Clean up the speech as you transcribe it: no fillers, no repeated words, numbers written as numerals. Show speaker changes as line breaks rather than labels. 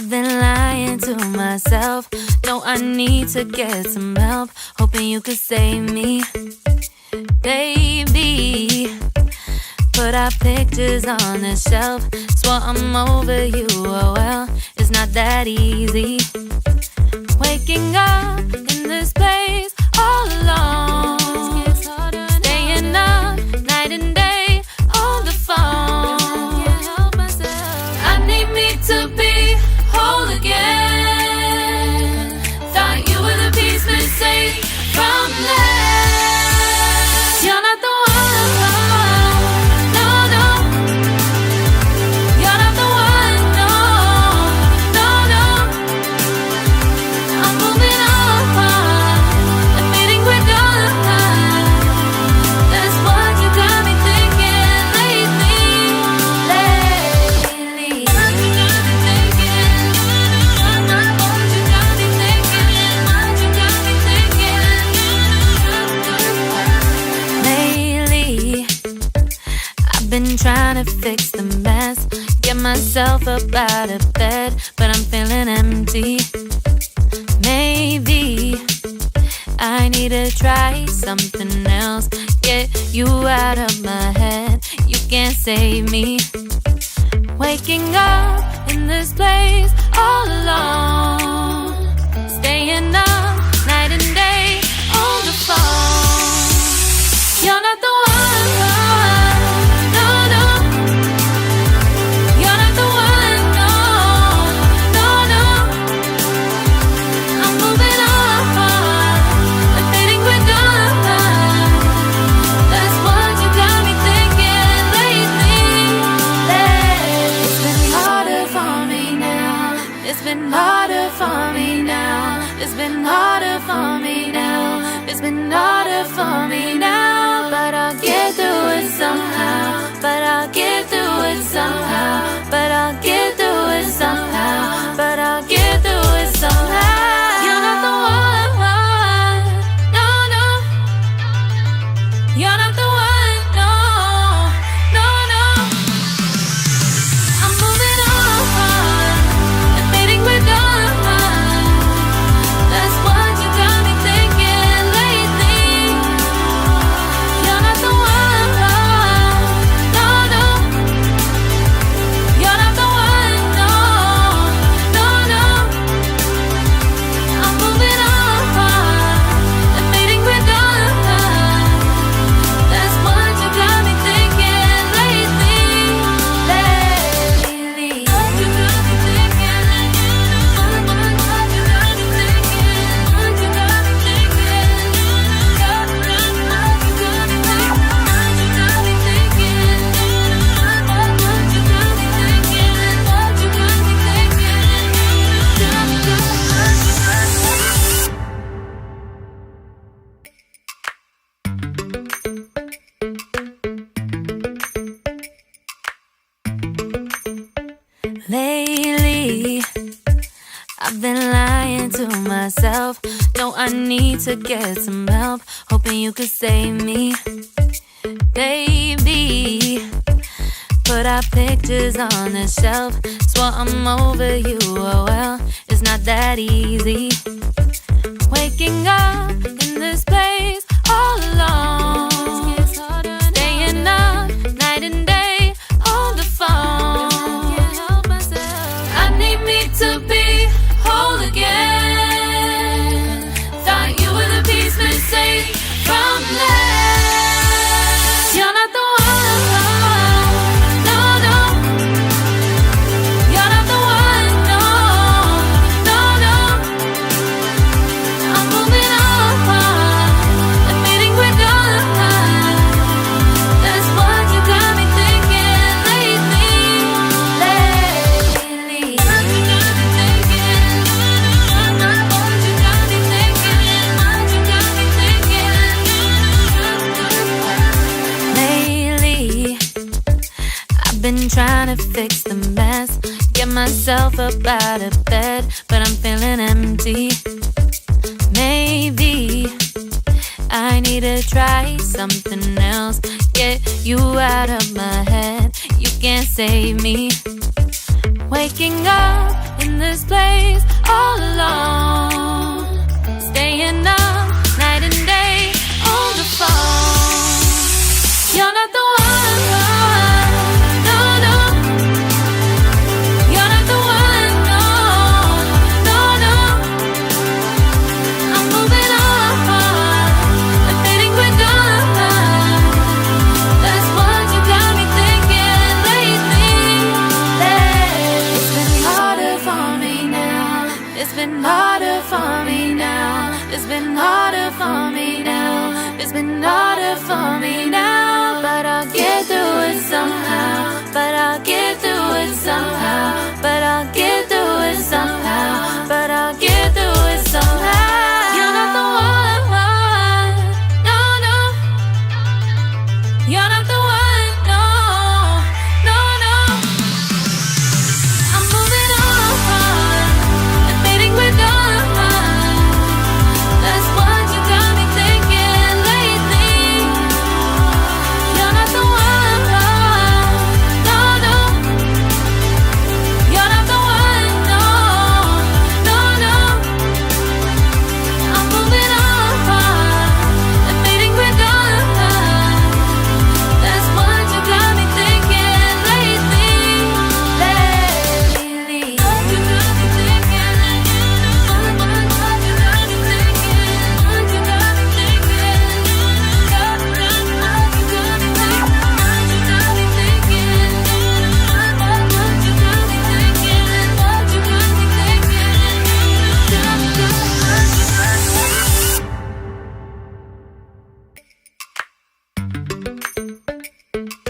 I've been lying to myself. No, I need to get some help. Hoping you could save me, baby. Put our pictures on the shelf. Swore I'm over you, oh well, it's not that easy. Waking up in this place all alone, staying up night and day on the phone. I need me to be whole again. Thought you were the piece missing from last. You're not the one. Been trying to fix the mess, get myself up out of bed, but I'm feeling empty. Maybe I need to try something else. Get you out of my head, you can't save me. Waking up in this place all alone, staying up night and day on the phone. You're not the one. It's been harder for me now. It's been harder for me now. It's been harder for me now. But I'll get through it somehow. But I'll get through it somehow. But I'll get through it somehow. But I'll get through it somehow. You're not the one. No, no. You're not the one. No, no, no. I'm moving on. Lately, I've been lying to myself. No, I need to get some help. Hoping you could save me, baby. Put our pictures on the shelf. Swore I'm over you, oh well, it's not that easy. Waking up in this place all alone, staying up night and day on the phone. To be whole again. Thought you were the piece missing from last. You're not the one. No, no. You're not the one. No, no, no. I'm moving on. Admitting we're done. That's what you got me thinking lately. Been trying to fix the mess, get myself up out of bed, but I'm feeling empty. Maybe I need to try something else. Get you out of my head, you can't save me. Waking up in this place all alone, staying up night and day on the phone. You're not the one, no, no. You're not the one, no, no, no. I'm moving on and fading quick on. That's what you got me thinking lately. It's been harder for me now. It's been harder for me now. It's been harder for me now. It's been harder for me now. But I'll get through it somehow. But I'll get through it somehow. But I'll get through it somehow. But I'll get through it somehow. You're not the one, no, no. You're not the one, no, no, no. I'm moving on and fading with dawn. That's what you got me thinking lately. You're not the one, no, no. You're not the one, no, no, no. I'm moving on and fading with dawn. That's what you got me thinking lately. You got me thinking. What you got me thinking? What you got me thinking? What you got me thinking? What you got me thinking? What you got me thinking? What you got me thinking?